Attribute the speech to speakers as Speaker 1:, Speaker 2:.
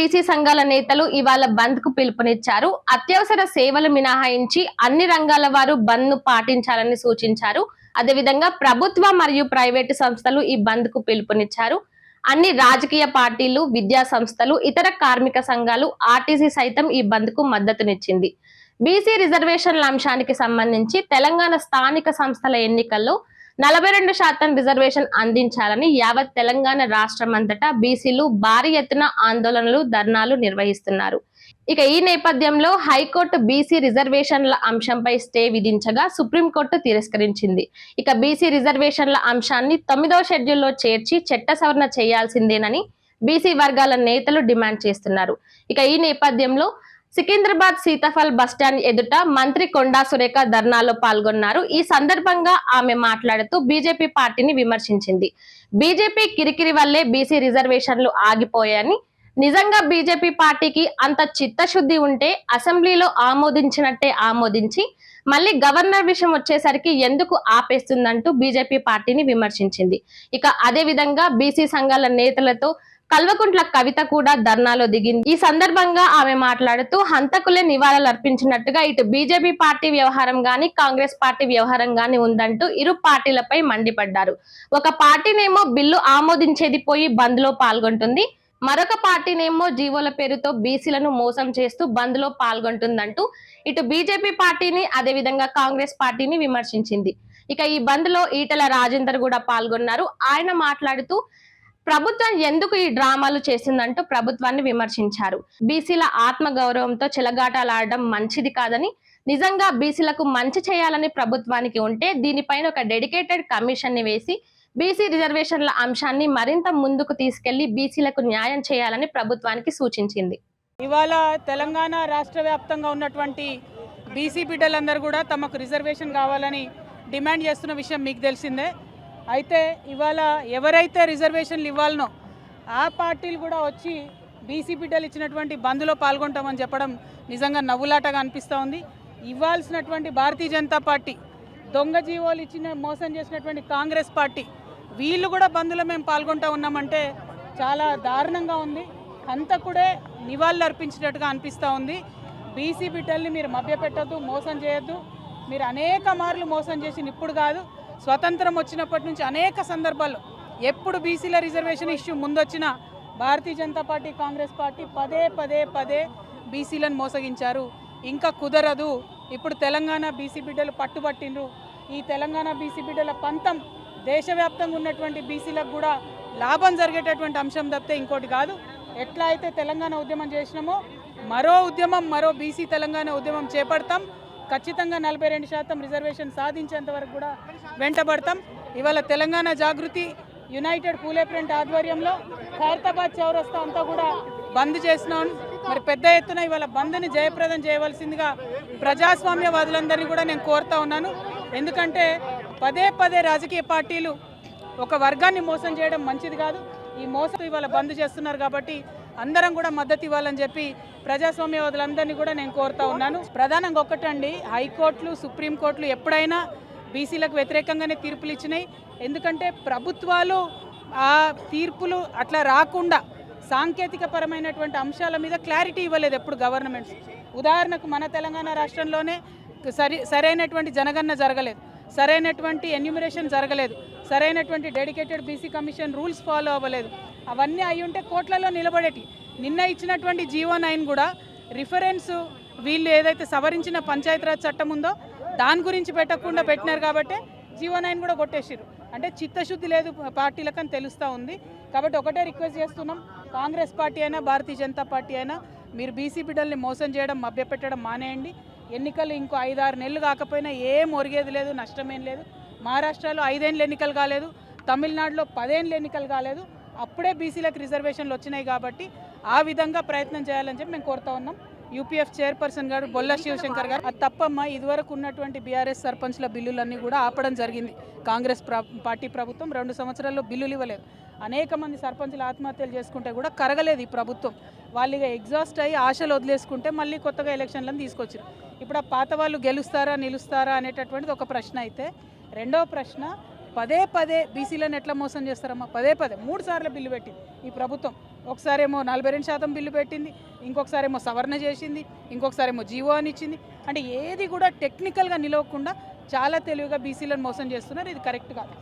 Speaker 1: BC సంఘాల నేతలు ఇవాళ బంద్ కు పిలుపునిచ్చారు. అత్యవసర సేవలు మినహాయించి అన్ని రంగాల వారు బంద్ ను పాటించాలని సూచించారు. అదేవిధంగా ప్రభుత్వ మరియు ప్రైవేటు సంస్థలు ఈ బంద్ కు పిలుపునిచ్చారు. అన్ని రాజకీయ పార్టీలు, విద్యా సంస్థలు, ఇతర కార్మిక సంఘాలు, ఆర్టీసీ సైతం ఈ బంద్ కు మద్దతునిచ్చింది. బీసీ రిజర్వేషన్ల అంశానికి సంబంధించి తెలంగాణ స్థానిక సంస్థల ఎన్నికల్లో 42% రిజర్వేషన్ అందించాలని యావత్ తెలంగాణ రాష్ట్రమంతటా బీసీలు భారీ ఎత్తున ఆందోళనలు, ధర్నాలు నిర్వహిస్తున్నారు. ఇక ఈ నేపథ్యంలో హైకోర్టు బీసీ రిజర్వేషన్ల అంశంపై స్టే విధించగా సుప్రీంకోర్టు తిరస్కరించింది. ఇక బీసీ రిజర్వేషన్ల అంశాన్ని 9వ షెడ్యూల్లో చేర్చి చట్ట సవరణ చేయాల్సిందేనని బీసీ వర్గాల నేతలు డిమాండ్ చేస్తున్నారు. ఇక ఈ నేపథ్యంలో సికింద్రాబాద్ సీతాఫల్ బస్టాండ్ ఎదుట మంత్రి కొండా సురేఖ ధర్నాలో పాల్గొన్నారు. ఈ సందర్భంగా ఆమె మాట్లాడుతూ బీజేపీ పార్టీని విమర్శించింది. బీజేపీ కిరికిరి వల్లే బీసీ రిజర్వేషన్లు ఆగిపోయాయని, నిజంగా బీజేపీ పార్టీకి అంత చిత్తశుద్ధి ఉంటే అసెంబ్లీలో ఆమోదించినట్టే ఆమోదించి మళ్ళీ గవర్నర్ విషయం వచ్చేసరికి ఎందుకు ఆపేస్తుందంటూ బీజేపీ పార్టీని విమర్శించింది. ఇక అదే విధంగా బీసీ సంఘాల నేతలతో కల్వకుంట్ల కవిత కూడా ధర్నాలో దిగింది. ఈ సందర్భంగా ఆమె మాట్లాడుతూ హంతకులే నివాళులు అర్పించినట్టుగా ఇటు బీజేపీ పార్టీ వ్యవహారం గాని, కాంగ్రెస్ పార్టీ వ్యవహారం గాని ఉందంటూ ఇరు పార్టీలపై మండిపడ్డారు. ఒక పార్టీనేమో బిల్లు ఆమోదించేది పోయి బంద్ లో పాల్గొంటుంది, మరొక పార్టీనేమో జీవోల పేరుతో బీసీలను మోసం చేస్తూ బంద్ లో పాల్గొంటుందంటూ ఇటు బీజేపీ పార్టీని, అదేవిధంగా కాంగ్రెస్ పార్టీని విమర్శించింది. ఇక ఈ బంద్ లో ఈటల రాజేందర్ కూడా పాల్గొన్నారు. ఆయన మాట్లాడుతూ ప్రభుత్వం ఎందుకు ఈ డ్రామాలు చేసిందంటూ ప్రభుత్వాన్ని విమర్శించారు. బీసీల ఆత్మ గౌరవంతో చెలగాటాలాడడం మంచిది కాదని, నిజంగా బీసీలకు మంచి చేయాలని ప్రభుత్వానికి ఉంటే దీనిపైన ఒక డెడికేటెడ్ కమిషన్ ని వేసి బీసీ రిజర్వేషన్ల అంశాన్ని మరింత ముందుకు తీసుకెళ్లి బీసీలకు న్యాయం చేయాలని ప్రభుత్వానికి సూచించింది.
Speaker 2: ఇవాళ తెలంగాణ రాష్ట్ర వ్యాప్తంగా ఉన్నటువంటి బీసీ బిడ్డలందరూ కూడా తమకు రిజర్వేషన్ కావాలని డిమాండ్ చేస్తున్న విషయం మీకు తెలిసిందే. అయితే ఇవాళ ఎవరైతే రిజర్వేషన్లు ఇవ్వాలనో ఆ పార్టీలు కూడా వచ్చి బీసీ బిడ్డలు ఇచ్చినటువంటి బంద్లో పాల్గొంటామని చెప్పడం నిజంగా నవ్వులాటగా అనిపిస్తూ ఉంది. ఇవ్వాల్సినటువంటి భారతీయ జనతా పార్టీ, దొంగ జీవోలు ఇచ్చిన మోసం చేసినటువంటి కాంగ్రెస్ పార్టీ, వీళ్ళు కూడా బంద్లో మేము పాల్గొంటూ ఉన్నామంటే చాలా దారుణంగా ఉంది. హంతకుడే నివాళులు అర్పించినట్టుగా అనిపిస్తూ ఉంది. బీసీ బిడ్డల్ని మీరు మభ్యపెట్టద్దు, మోసం చేయొద్దు. మీరు అనేక మార్లు మోసం చేసి ఇప్పుడు కాదు, స్వతంత్రం వచ్చినప్పటి నుంచి అనేక సందర్భాల్లో ఎప్పుడు బీసీల reservation issue ముందొచ్చినా Bharatiya Janata party, Congress party పదే బీసీలను మోసగించారు. ఇంకా కుదరదు. ఇప్పుడు తెలంగాణ బీసీ బిడ్డలు పట్టుబట్టిండ్రు. ఈ తెలంగాణ బీసీ బిడ్డల పంతం దేశవ్యాప్తంగా ఉన్నటువంటి బీసీలకు కూడా లాభం జరిగేటటువంటి అంశం తప్పితే ఇంకోటి కాదు. ఎట్లా అయితే తెలంగాణ ఉద్యమం చేసినామో మరో బీసీ తెలంగాణ ఉద్యమం చేపడతాం. ఖచ్చితంగా 42% రిజర్వేషన్ సాధించేంత వరకు కూడా వెంటబడతాం. ఇవాళ తెలంగాణ జాగృతి యునైటెడ్ పూలే ప్రింట్ ఆధ్వర్యంలో ఖైరతాబాద్ చౌరస్తా అంతా కూడా బంద్ చేసినాం. మరి పెద్ద ఎత్తున ఇవాళ బంద్ని జయప్రదం చేయవలసిందిగా ప్రజాస్వామ్యవాదులందరినీ కూడా నేను కోరుతా ఉన్నాను. ఎందుకంటే పదే రాజకీయ పార్టీలు ఒక వర్గాన్ని మోసం చేయడం మంచిది కాదు. ఈ మోసం ఇవాళ బంద్ చేస్తున్నారు కాబట్టి అందరం కూడా మద్దతు ఇవ్వాలని చెప్పి ప్రజాస్వామ్యవాదులందరినీ కూడా నేను కోరుతా ఉన్నాను. ప్రధానంగా ఒక్కటండి, హైకోర్టులు, సుప్రీంకోర్టులు ఎప్పుడైనా బీసీలకు వ్యతిరేకంగానే తీర్పులు ఇచ్చినాయి. ఎందుకంటే ప్రభుత్వాలు ఆ తీర్పులు అట్లా రాకుండా సాంకేతిక పరమైనటువంటి అంశాల మీద క్లారిటీ ఇవ్వలేదు ఎప్పుడు గవర్నమెంట్స్. ఉదాహరణకు మన తెలంగాణ రాష్ట్రంలోనే సరైనటువంటి జనగణన జరగలేదు, సరైనటువంటి ఎన్యూమరేషన్ జరగలేదు, సరైనటువంటి dedicated BC commission rules follow అవ్వలేదు. అవన్నీ అయి ఉంటే కోట్లలో నిలబడేటి. నిన్న ఇచ్చినటువంటి జీవో 9 కూడా రిఫరెన్స్ వీళ్ళు ఏదైతే సవరించిన పంచాయతీరాజ్ చట్టం ఉందో దాని గురించి పెట్టకుండా పెట్టినారు కాబట్టి జీవో 9 కూడా కొట్టేసారు. అంటే చిత్తశుద్ధి లేదు పార్టీలకని తెలుస్తూ ఉంది. కాబట్టి ఒకటే రిక్వెస్ట్ చేస్తున్నాం, కాంగ్రెస్ పార్టీ అయినా భారతీయ జనతా పార్టీ అయినా మీరు బీసీ బిడ్డల్ని మోసం చేయడం, మభ్యపెట్టడం మానేయండి. ఎన్నికలు ఇంకో 5-6 నెలలు కాకపోయినా ఏం ఒరిగేది లేదు, నష్టమేం లేదు. మహారాష్ట్రలో 5 ఏళ్ళు ఎన్నికలు కాలేదు, తమిళనాడులో 10 ఏళ్ళు ఎన్నికలు కాలేదు, అప్పుడే బీసీలకు రిజర్వేషన్లు వచ్చినాయి. కాబట్టి ఆ విధంగా ప్రయత్నం చేయాలని చెప్పి మేము కోరుతా ఉన్నాం. యూపీఎఫ్ చైర్పర్సన్ గారు బొల్ల శివశంకర్ గారు అది తప్పమ్మా, ఇదివరకు ఉన్నటువంటి బీఆర్ఎస్ సర్పంచ్ల బిల్లులన్నీ కూడా ఆపడం జరిగింది. కాంగ్రెస్ పార్టీ ప్రభుత్వం 2 సంవత్సరాల్లో బిల్లులు ఇవ్వలేదు. అనేక మంది సర్పంచులు ఆత్మహత్యలు చేసుకుంటే కూడా కరగలేదు ఈ ప్రభుత్వం. వాళ్ళు ఇక ఎగ్జాస్ట్ అయ్యి ఆశలు వదిలేసుకుంటే మళ్ళీ కొత్తగా ఎలక్షన్లను తీసుకొచ్చారు. ఇప్పుడు ఆ పాత వాళ్ళు గెలుస్తారా నిలుస్తారా అనేటటువంటిది ఒక ప్రశ్న అయితే, రెండవ ప్రశ్న పదే బీసీలను ఎట్లా మోసం చేస్తారమ్మా? 3 సార్లు బిల్లు పెట్టింది ఈ ప్రభుత్వం. ఒకసారేమో 42% బిల్లు పెట్టింది, ఇంకొకసారేమో సవరణ చేసింది, ఇంకొకసారేమో జీవో అని ఇచ్చింది. అంటే ఏది కూడా టెక్నికల్గా నిలవకుండా చాలా తెలివిగా బీసీలను మోసం చేస్తున్నారు. ఇది కరెక్ట్ కాదు.